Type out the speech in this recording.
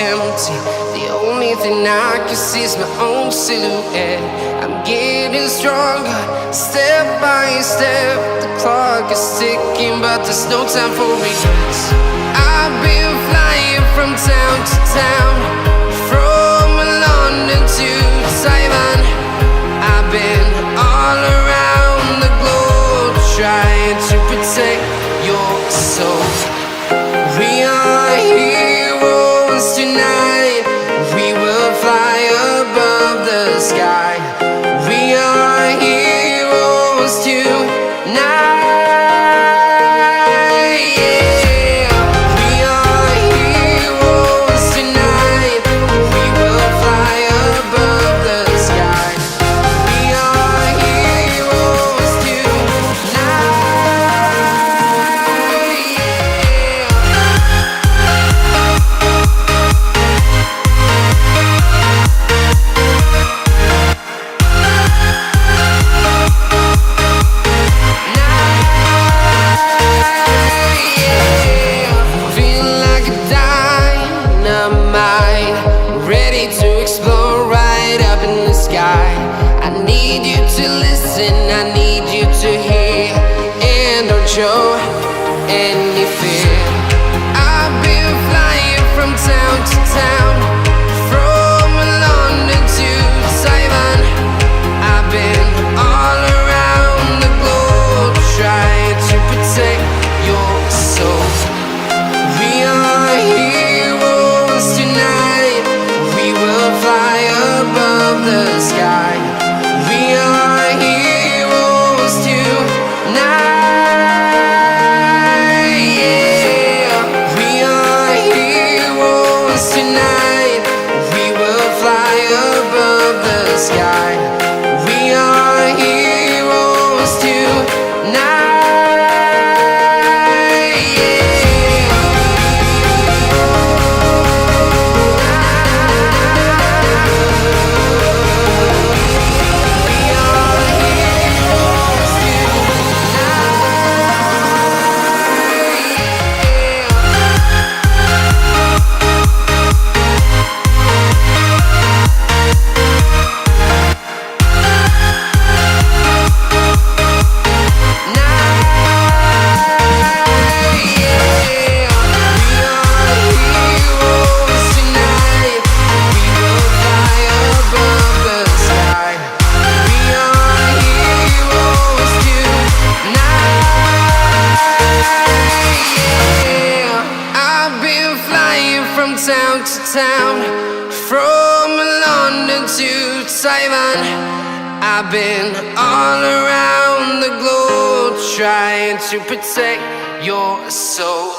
empty. The only thing I can see is my own silhouette. I'm getting stronger, step by step. The clock is ticking, but there's no time for regrets. I've been flying from town to town, from London to Taiwan. I've been all around the globe, trying to protect your soul. We are heroes tonight. We will fly above the sky. We are heroes tonight. Yeah. We are heroes tonight. We will fly above the sky. We are heroes tonight. Ready to explore right up in the sky. I need you to listen, I need you to hear, and don't show any fear. I've been flying from town to town, from London to Taiwan. I've been all around the globe, trying to protect your soul. We are heroes tonight. We will fly above the sky. We are heroes tonight. Yeah. We are heroes tonight. We will fly above the sky. We are heroes tonight. Town to town, from London to Taiwan. I've been all around the globe, trying to protect your soul.